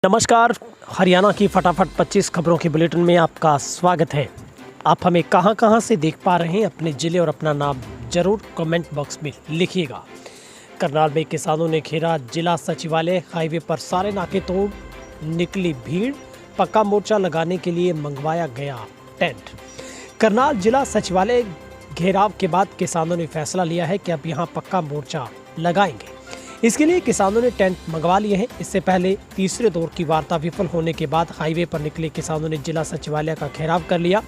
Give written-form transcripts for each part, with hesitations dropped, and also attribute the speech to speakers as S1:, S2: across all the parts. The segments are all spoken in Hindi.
S1: नमस्कार। हरियाणा की फटाफट 25 खबरों के बुलेटिन में आपका स्वागत है। आप हमें कहां से देख पा रहे हैं, अपने ज़िले और अपना नाम जरूर कमेंट बॉक्स में लिखिएगा। करनाल में किसानों ने घेरा जिला सचिवालय, हाईवे पर सारे नाके तोड़ निकली भीड़, पक्का मोर्चा लगाने के लिए मंगवाया गया टेंट। करनाल जिला सचिवालय घेराव के बाद किसानों ने फैसला लिया है कि अब यहां पक्का मोर्चा लगाएंगे। इसके लिए किसानों ने टेंट मंगवा लिए हैं। इससे पहले तीसरे दौर की वार्ता विफल होने के बाद हाईवे पर निकले किसानों ने जिला सचिवालय का घेराव कर लिया।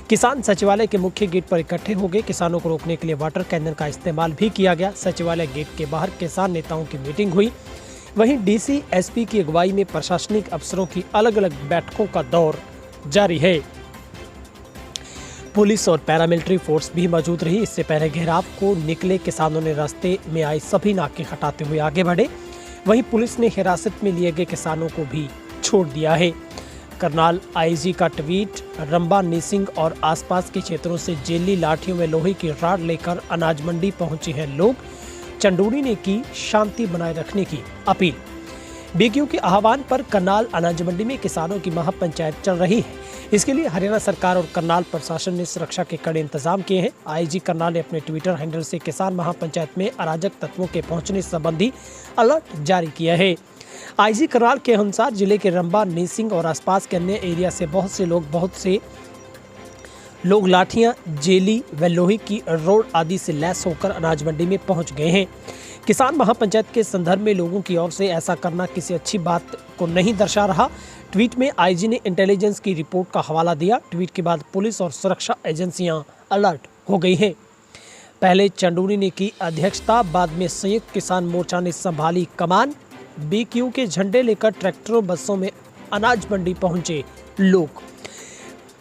S1: किसान सचिवालय के मुख्य गेट पर इकट्ठे हो गए। किसानों को रोकने के लिए वाटर कैनन का इस्तेमाल भी किया गया। सचिवालय गेट के बाहर किसान नेताओं की मीटिंग हुई। वहीं डीसी एसपी की अगुवाई में प्रशासनिक अफसरों की अलग अलग बैठकों का दौर जारी है। पुलिस और पैरामिलिट्री फोर्स भी मौजूद रही। इससे पहले घेराव को निकले किसानों ने रास्ते में आए सभी नाके हटाते हुए आगे बढ़े। वहीं पुलिस ने हिरासत में लिए गए किसानों को भी छोड़ दिया है। करनाल आईजी का ट्वीट, रंबा नीसिंग और आसपास के क्षेत्रों से जेली लाठियों में लोहे की राड लेकर अनाज मंडी पहुंचे हैं लोग। चंदूरी ने की शांति बनाए रखने की अपील। बीकेयू के आह्वान पर करनाल अनाज मंडी में किसानों की महापंचायत चल रही है। इसके लिए हरियाणा सरकार और करनाल प्रशासन ने सुरक्षा के कड़े इंतजाम किए हैं। आईजी करनाल ने अपने ट्विटर हैंडल से किसान महापंचायत में अराजक तत्वों के पहुंचने संबंधी अलर्ट जारी किया है। आईजी करनाल के अनुसार जिले के रंबा, नीसिंग और आसपास के अन्य एरिया से बहुत से लोग लाठियां, जेली व लोहे की रोड आदि से लैस होकर अनाज मंडी में पहुंच गए हैं। किसान महापंचायत के संदर्भ में लोगों की ओर से ऐसा करना किसी अच्छी बात को नहीं दर्शा रहा। ट्वीट में आईजी ने इंटेलिजेंस की रिपोर्ट का हवाला दिया। ट्वीट के बाद पुलिस और सुरक्षा एजेंसियां अलर्ट हो गई हैं। पहले चंदूरी ने की अध्यक्षता, बाद में संयुक्त किसान मोर्चा ने संभाली कमान। बीकेयू के झंडे लेकर ट्रैक्टरों, बसों में अनाज मंडी पहुंचे लोग।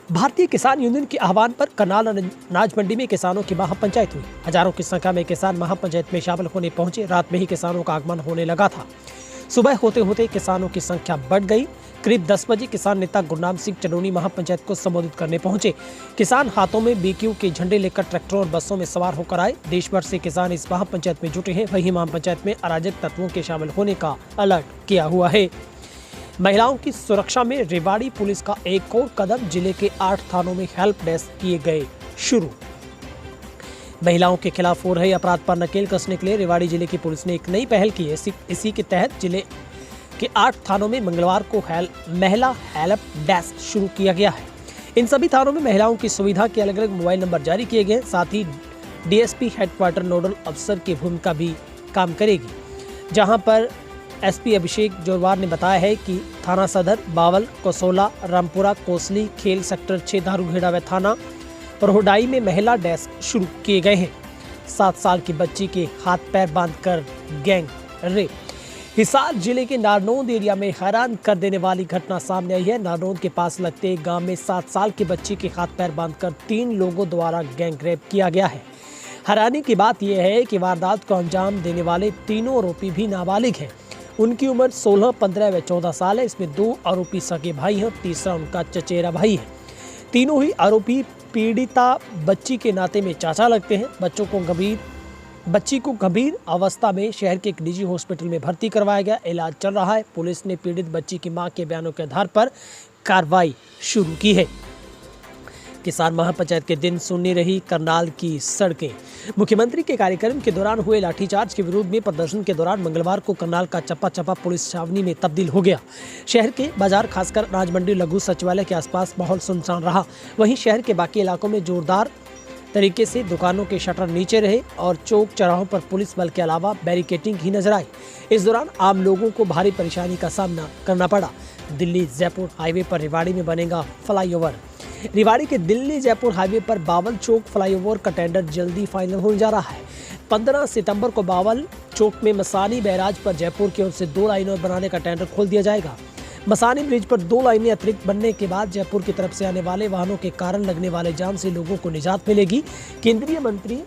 S1: भारतीय किसान यूनियन के आह्वान पर करनाल अनाज मंडी में किसानों की महापंचायत हुई। हजारों की संख्या में किसान महापंचायत में शामिल होने पहुंचे। रात में ही किसानों का आगमन होने लगा था। सुबह होते होते किसानों की संख्या बढ़ गई। करीब 10 बजे किसान नेता गुरनाम सिंह चंदूरी महापंचायत को संबोधित करने पहुंचे। किसान हाथों में बीकेयू के झंडे लेकर ट्रैक्टरों और बसों में सवार होकर आए। देश भर से किसान इस महापंचायत में जुटे हैं। वहीं महापंचायत में अराजक तत्वों के शामिल होने का अलर्ट किया हुआ है। महिलाओं की सुरक्षा में रेवाड़ी पुलिस का एक और कदम, जिले के 8 थानों में हेल्प डेस्क किए गए शुरू। महिलाओं के खिलाफ हो रहे अपराध पर नकेल कसने के लिए रेवाड़ी जिले की पुलिस ने एक नई पहल की है। इसी के तहत जिले के 8 थानों में मंगलवार को महिला हेल्प डेस्क शुरू किया गया है। इन सभी थानों में महिलाओं की सुविधा के अलग अलग मोबाइल नंबर जारी किए गए। साथ ही डीएसपी हेडक्वार्टर नोडल अफसर की भूमिका भी काम करेगी, जहां पर एसपी अभिषेक जोरवार ने बताया है कि थाना सदर, बावल, कसोला, रामपुरा, कोसली, खेल सेक्टर 6, दारूखेड़ा व थाना रोहडाई में महिला डेस्क शुरू किए गए हैं। 7 साल की बच्ची के हाथ पैर बांधकर गैंग रेप। हिसार जिले के नारनौंद एरिया में हैरान कर देने वाली घटना सामने आई है। नारनौंद के पास लगते एक गांव में 7 साल की बच्ची के हाथ पैर बांधकर 3 लोगों द्वारा गैंग रेप किया गया है। हैरानी की बात यह है कि वारदात को अंजाम देने वाले तीनों आरोपी भी नाबालिग हैं। उनकी उम्र 16, 15 व 14 साल है। इसमें 2 आरोपी सगे भाई हैं, तीसरा उनका चचेरा भाई है। तीनों ही आरोपी पीड़िता बच्ची के नाते में चाचा लगते हैं। बच्ची को गंभीर अवस्था में शहर के एक निजी हॉस्पिटल में भर्ती करवाया गया। इलाज चल रहा है। पुलिस ने पीड़ित बच्ची की मां के बयानों के आधार पर कार्रवाई शुरू की है। किसान महापंचायत के दिन सुननी रही करनाल की सड़कें। मुख्यमंत्री के कार्यक्रम के दौरान हुए लाठीचार्ज के विरोध में प्रदर्शन के दौरान मंगलवार को करनाल का चप्पा चप्पा पुलिस छावनी में तब्दील हो गया। शहर के बाजार, खासकर अनाज मंडी, लघु सचिवालय के आसपास माहौल सुनसान रहा। वहीं शहर के बाकी इलाकों में जोरदार तरीके से दुकानों के शटर नीचे रहे और चौक चौराहों पर पुलिस बल के अलावा बैरिकेडिंग ही नजर आई। इस दौरान आम लोगों को भारी परेशानी का सामना करना पड़ा। दिल्ली जयपुर हाईवे पर रेवाड़ी में बनेगा फ्लाईओवर। रेवाड़ी के दिल्ली जयपुर हाईवे पर बावल चौक फ्लाईओवर का टेंडर जल्दी फाइनल होने जा रहा है। 15 सितंबर को बावल चौक में मसानी बैराज पर जयपुर की ओर से 2 लाइनों बनाने का टेंडर खोल दिया जाएगा। मसानी ब्रिज पर 2 लाइनें अतिरिक्त बनने के बाद जयपुर की तरफ से आने वाले वाहनों के कारण लगने वाले जाम से लोगों को निजात मिलेगी। केंद्रीय मंत्री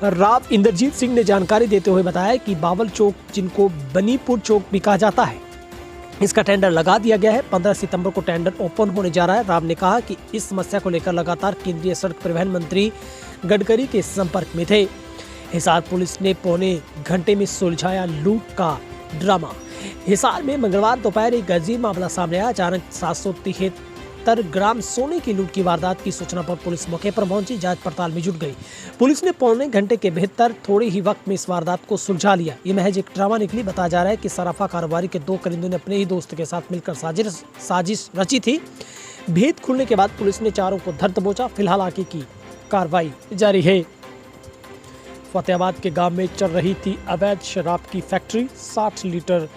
S1: राव इंद्रजीत सिंह ने जानकारी देते हुए बताया कि बावल चौक, जिनको बनीपुर चौक भी कहा जाता है, इसका टेंडर लगा दिया गया है। 15 सितंबर को टेंडर ओपन होने जा रहा है। राव ने कहा कि इस समस्या को लेकर लगातार केंद्रीय सड़क परिवहन मंत्री गडकरी के संपर्क में थे। हिसार पुलिस ने पौने घंटे में सुलझाया लूट का ड्रामा। हिसार में मंगलवार दोपहर एक अजीब मामला सामने आया। अचानक 773 ग्राम सोने की लूट की वारदात की सूचना पर पुलिस मौके पर पहुंची, जांच पड़ताल में जुट गई। पुलिस ने पौने घंटे के भीतर थोड़े ही वक्त में इस वारदात को सुलझा लिया। ये महज एक ड्रामा निकली। बताया जा रहा है कि सराफा कारोबारी के 2 करिंदों ने अपने ही दोस्त के साथ मिलकर साजिश रची थी। भेद खुलने के बाद पुलिस ने चारों को धर दबोचा। फिलहाल आगे की कार्रवाई जारी है। फतेहाबाद के गांव में चल रही थी अवैध शराब की फैक्ट्री। 60 लीटर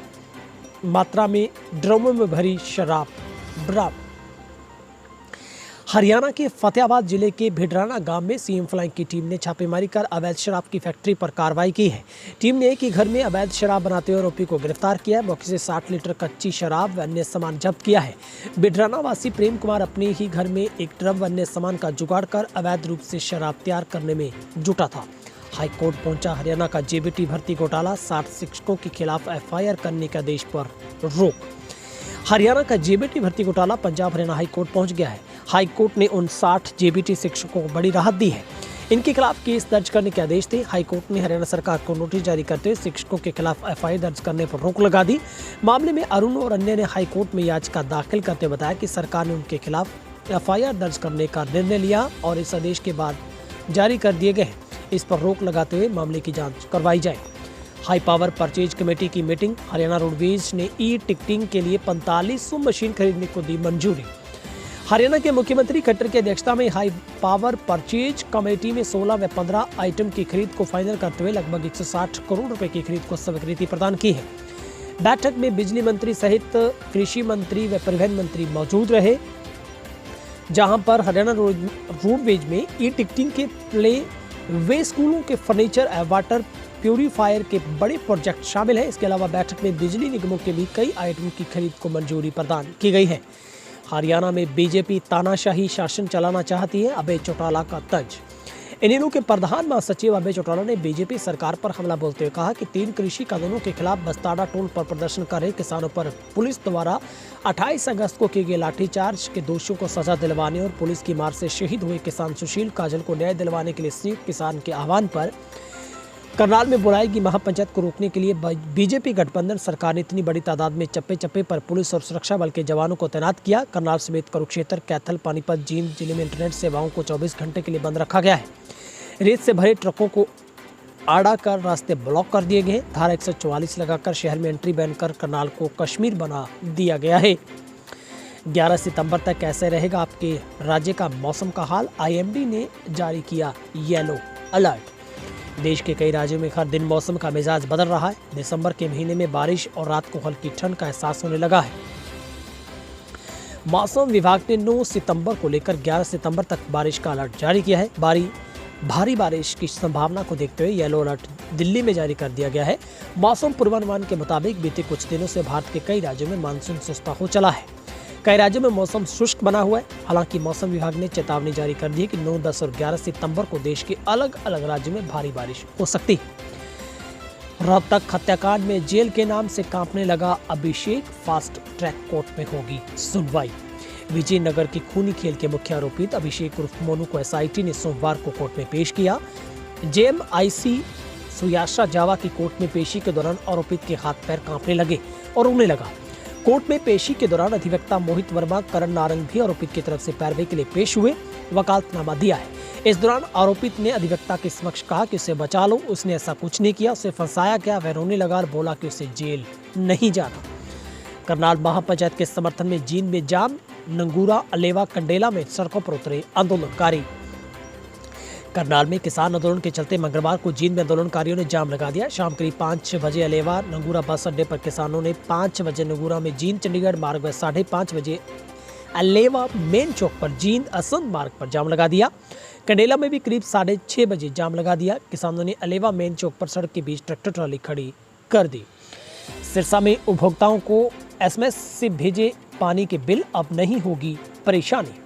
S1: मात्रा में ड्रमों में भरी शराब बरामद। हरियाणा के फतेहाबाद जिले के भिडराना गांव में सीएम फ्लाइंग की टीम ने छापेमारी कर अवैध शराब की फैक्ट्री पर कार्रवाई की है। टीम ने एक ही घर में अवैध शराब बनाते हुए आरोपी को गिरफ्तार किया है। मौके से 60 लीटर कच्ची शराब व अन्य सामान जब्त किया है। भिडराना वासी प्रेम कुमार अपने ही घर में एक ड्रम व अन्य सामान का जुगाड़ कर अवैध रूप से शराब तैयार करने में जुटा था। हाईकोर्ट पहुंचा हरियाणा का जेबीटी भर्ती घोटाला। 60 शिक्षकों के खिलाफ एफआईआर करने के आदेश पर रोक। हरियाणा का जेबीटी भर्ती घोटाला पंजाब हरियाणा हाईकोर्ट पहुंच गया है। हाईकोर्ट ने उन 60 जेबीटी शिक्षकों को बड़ी राहत दी है। इनके खिलाफ केस दर्ज करने के आदेश थे। हाईकोर्ट ने हरियाणा सरकार को नोटिस जारी करते हुए शिक्षकों के खिलाफ एफआईआर दर्ज करने पर रोक लगा दी। मामले में अरुण और अन्य ने हाईकोर्ट में याचिका दाखिल करते हुए बताया कि सरकार ने उनके खिलाफ एफआईआर दर्ज करने का निर्णय लिया और इस आदेश के बाद जारी कर दिए गए। इस पर रोक लगाते हुए मामले की जांच करवाई जाए। हाई पावर परचेज कमेटी की मीटिंग। हरियाणा रोडवेज ने ई टिकटिंग के लिए 4500 मशीन खरीदने को दी मंजूरी। हरियाणा के मुख्यमंत्री खट्टर की अध्यक्षता में हाई पावर परचेज कमेटी में 16 व 15 आइटम की खरीद को फाइनल करते हुए लगभग 160 करोड़ रुपए की खरीद को स्वीकृति प्रदान की है। बैठक में बिजली मंत्री सहित कृषि मंत्री व परिवहन मंत्री मौजूद रहे, जहां पर हरियाणा रोडवेज में ई टिकटिंग के प्ले वे स्कूलों के फर्नीचर एवं वाटर प्यूरिफायर के बड़े प्रोजेक्ट शामिल हैं। इसके अलावा बैठक में बिजली निगमों के भी कई आइटम की खरीद को मंजूरी प्रदान की गई है। हरियाणा में बीजेपी तानाशाही शासन चलाना चाहती है, अभय चौटाला का तंज। इन दिनों के प्रधान महासचिव अभय चौटाला ने बीजेपी सरकार पर हमला बोलते हुए कहा कि 3 कृषि कानूनों के खिलाफ बस्ताड़ा टोल पर प्रदर्शन कर रहे किसानों पर पुलिस द्वारा 28 अगस्त को किए गए लाठीचार्ज के दोषियों को सजा दिलवाने और पुलिस की मार से शहीद हुए किसान सुशील काजल को न्याय दिलवाने के लिए संयुक्त किसान के आह्वान पर करनाल में बुलाएगी महापंचायत को रोकने के लिए बीजेपी गठबंधन सरकार ने इतनी बड़ी तादाद में चप्पे चप्पे पर पुलिस और सुरक्षा बल के जवानों को तैनात किया। करनाल समेत कुरुक्षेत्र, कैथल, पानीपत, जींद जिले में इंटरनेट सेवाओं को 24 घंटे के लिए बंद रखा गया है। रेत से भरे ट्रकों को आड़ा कर रास्ते ब्लॉक कर दिए गए। धारा 144 लगाकर शहर में एंट्री बैन कर करनाल को कश्मीर बना दिया गया है। 11 सितंबर तक कैसे रहेगा आपके राज्य का मौसम का हाल, आईएमडी ने जारी किया येलो अलर्ट। देश के कई राज्यों में हर दिन मौसम का मिजाज बदल रहा है। दिसंबर के महीने में बारिश और रात को हल्की ठंड का एहसास होने लगा है। मौसम विभाग ने 9 सितंबर को लेकर 11 सितंबर तक बारिश का अलर्ट जारी किया है। भारी बारिश की संभावना को देखते हुए येलो अलर्ट दिल्ली में जारी कर दिया गया है। मौसम पूर्वानुमान के मुताबिक बीते कुछ दिनों से भारत के कई राज्यों में मानसून सुस्ता हो चला है। कई राज्यों में मौसम शुष्क बना हुआ है। हालांकि मौसम विभाग ने चेतावनी जारी कर दी है कि 9, 10 और 11 सितंबर को देश के अलग अलग राज्यों में भारी बारिश हो सकती है। रोहतक हत्याकांड में जेल के नाम से कांपने लगा अभिषेक, फास्ट ट्रैक कोर्ट में होगी सुनवाई। विजयनगर की खूनी खेल के मुख्य आरोपित अभिषेक उर्फ मोनू को एसआईटी ने सोमवार को कोर्ट में पेश किया। जेएमआईसी सुयाशा जावा की कोर्ट में पेशी के दौरान आरोपित के हाथ पैर कांपने लगे और रोने लगा। कोर्ट में पेशी के दौरान अधिवक्ता मोहित वर्मा, करण नारंग भी आरोपित की तरफ से पैरवी के लिए पेश हुए, वकालतनामा दिया है। इस दौरान आरोपित ने अधिवक्ता के समक्ष कहा कि उसे बचा लो, उसने ऐसा कुछ नहीं किया, उसे फंसाया गया। वह रोने लगा और बोला कि उसे जेल नहीं जाना। करनाल महापंचायत के समर्थन में जींद में जाम, नंगूरा, अलेवा, कंडेला में सड़कों पर उतरे आंदोलनकारी। करनाल में किसान आंदोलन के चलते मंगलवार को जींद में आंदोलनकारियों ने जाम लगा दिया। शाम करीब 5 बजे अलेवा नंगूरा बस अड्डे पर किसानों ने 5 बजे नंगूरा में जींद चंडीगढ़ मार्ग व 5:30 बजे अलेवा मेन चौक पर जींद असंध मार्ग पर जाम लगा दिया। कंडेला में भी करीब 6:30 बजे जाम लगा दिया। किसानों ने अलेवा मेन चौक पर सड़क के बीच ट्रैक्टर ट्रॉली खड़ी कर दी। सिरसा में उपभोक्ताओं को एसएमएस से भेजे पानी के बिल, अब नहीं होगी परेशानी।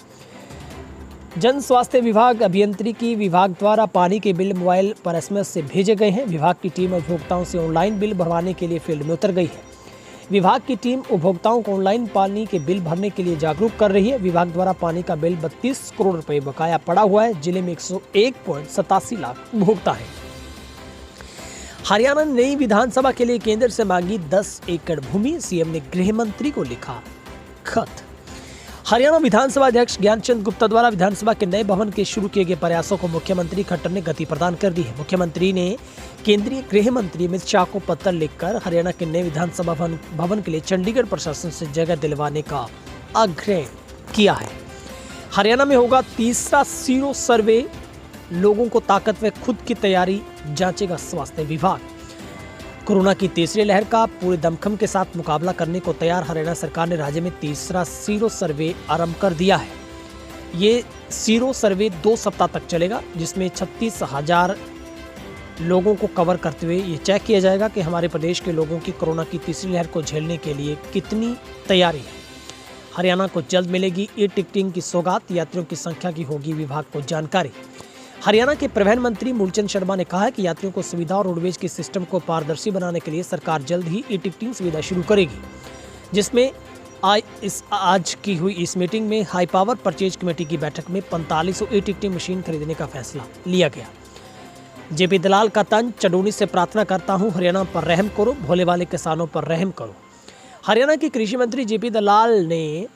S1: जन स्वास्थ्य विभाग अभियंत्रिकी विभाग द्वारा पानी के बिल मोबाइल पर एसएमएस से भेजे गए हैं। विभाग की टीम उपभोक्ताओं से ऑनलाइन बिल भरवाने के लिए फील्ड में उतर गई है। विभाग की टीम उपभोक्ताओं को ऑनलाइन पानी के बिल भरने के लिए जागरूक कर रही है। विभाग द्वारा पानी का बिल 32 करोड़ रुपए बकाया पड़ा हुआ है। जिले में 101.87 लाख उपभोक्ता है। हरियाणा ने नई विधानसभा के लिए केंद्र से मांगी 10 एकड़ भूमि, सीएम ने गृह मंत्री को लिखा खत। हरियाणा विधानसभा अध्यक्ष ज्ञानचंद गुप्ता द्वारा विधानसभा के नए भवन के शुरू किए गए प्रयासों को मुख्यमंत्री खट्टर ने गति प्रदान कर दी है। मुख्यमंत्री ने केंद्रीय गृह मंत्री अमित शाह को पत्र लिखकर हरियाणा के नए विधानसभा भवन के लिए चंडीगढ़ प्रशासन से जगह दिलवाने का आग्रह किया है। हरियाणा में होगा तीसरा सीरो सर्वे, लोगों को ताकत व खुद की तैयारी जांचेगा स्वास्थ्य विभाग। कोरोना की तीसरी लहर का पूरे दमखम के साथ मुकाबला करने को तैयार हरियाणा सरकार ने राज्य में तीसरा सीरो सर्वे आरंभ कर दिया है। ये सीरो सर्वे 2 सप्ताह तक चलेगा, जिसमें 36,000 लोगों को कवर करते हुए ये चेक किया जाएगा कि हमारे प्रदेश के लोगों की कोरोना की तीसरी लहर को झेलने के लिए कितनी तैयारी है। हरियाणा को जल्द मिलेगी ई-टिकटिंग की सौगात, यात्रियों की संख्या की होगी विभाग को जानकारी। हरियाणा के परिवहन मंत्री मूलचंद शर्मा ने कहा है कि यात्रियों को सुविधा और रोडवेज के सिस्टम को पारदर्शी बनाने के लिए सरकार जल्द ही ई-टिकटिंग सुविधा शुरू करेगी, जिसमें आज की हुई इस मीटिंग में हाई पावर परचेज कमेटी की बैठक में 4500 ई-टिकटिंग मशीन खरीदने का फैसला लिया गया। जेपी दलाल का तंज, चडोनी से प्रार्थना करता हूं, हरियाणा पर रहम करो, भोले वाले किसानों पर रहम करो। हरियाणा के कृषि मंत्री जेपी दलाल ने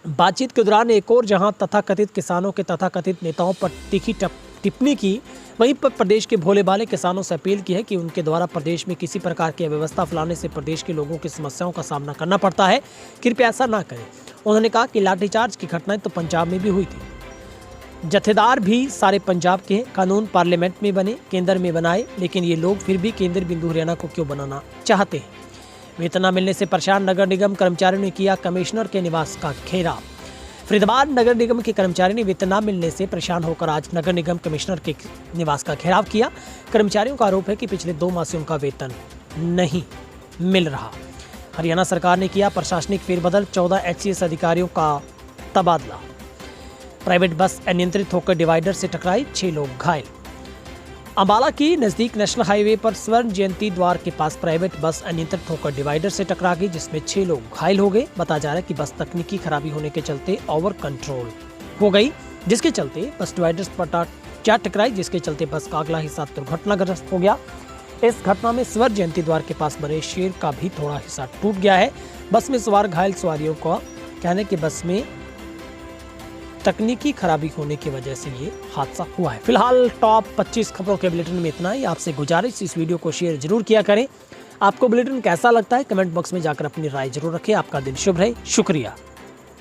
S1: बातचीत के दौरान एक और जहां तथाकथित किसानों के तथाकथित नेताओं पर तीखी टिप्पणी की, वहीं पर प्रदेश के भोले भाले किसानों से अपील की है कि उनके द्वारा प्रदेश में किसी प्रकार की अव्यवस्था फैलाने से प्रदेश के लोगों की समस्याओं का सामना करना पड़ता है, कृपया ऐसा ना करें। उन्होंने कहा कि लाठीचार्ज की घटनाएं तो पंजाब में भी हुई थी, जत्थेदार भी सारे पंजाब के हैं, कानून पार्लियामेंट में बने, केंद्र में बनाए, लेकिन ये लोग फिर भी केंद्र बिंदु हरियाणा को क्यों बनाना चाहते हैं। वेतन न मिलने से परेशान नगर निगम कर्मचारियों ने किया कमिश्नर के निवास का घेराव। फरीदाबाद नगर निगम के कर्मचारी ने वेतन न मिलने से परेशान होकर आज नगर निगम कमिश्नर के निवास का घेराव किया। कर्मचारियों का आरोप है कि पिछले 2 माह से उनका वेतन नहीं मिल रहा। हरियाणा सरकार ने किया प्रशासनिक फेरबदल, 14 HCS अधिकारियों का तबादला। प्राइवेट बस अनियंत्रित होकर डिवाइडर से टकराई, 6 लोग घायल। अंबाला की नजदीक नेशनल हाईवे पर स्वर्ण जयंती द्वार के पास प्राइवेट बस अनियंत्रित होकर डिवाइडर से टकरा गई, जिसमें 6 लोग घायल हो गए। बताया जा रहा है कि बस तकनीकी खराबी होने के चलते ओवर कंट्रोल हो गई, जिसके चलते बस डिवाइडर पर जा टकराई, जिसके चलते बस का अगला हिस्सा दुर्घटनाग्रस्त हो गया। इस घटना में स्वर्ण जयंती द्वार के पास बने शेर का भी थोड़ा हिस्सा टूट गया है। बस में सवार घायल सवारियों का कहने कि बस में तकनीकी खराबी होने की वजह से ये हादसा हुआ है। फिलहाल टॉप 25 खबरों के बुलेटिन में इतना ही। आपसे गुजारिश, इस वीडियो को शेयर जरूर किया करें। आपको बुलेटिन कैसा लगता है कमेंट बॉक्स में जाकर अपनी राय जरूर रखें। आपका दिन शुभ रहे। शुक्रिया।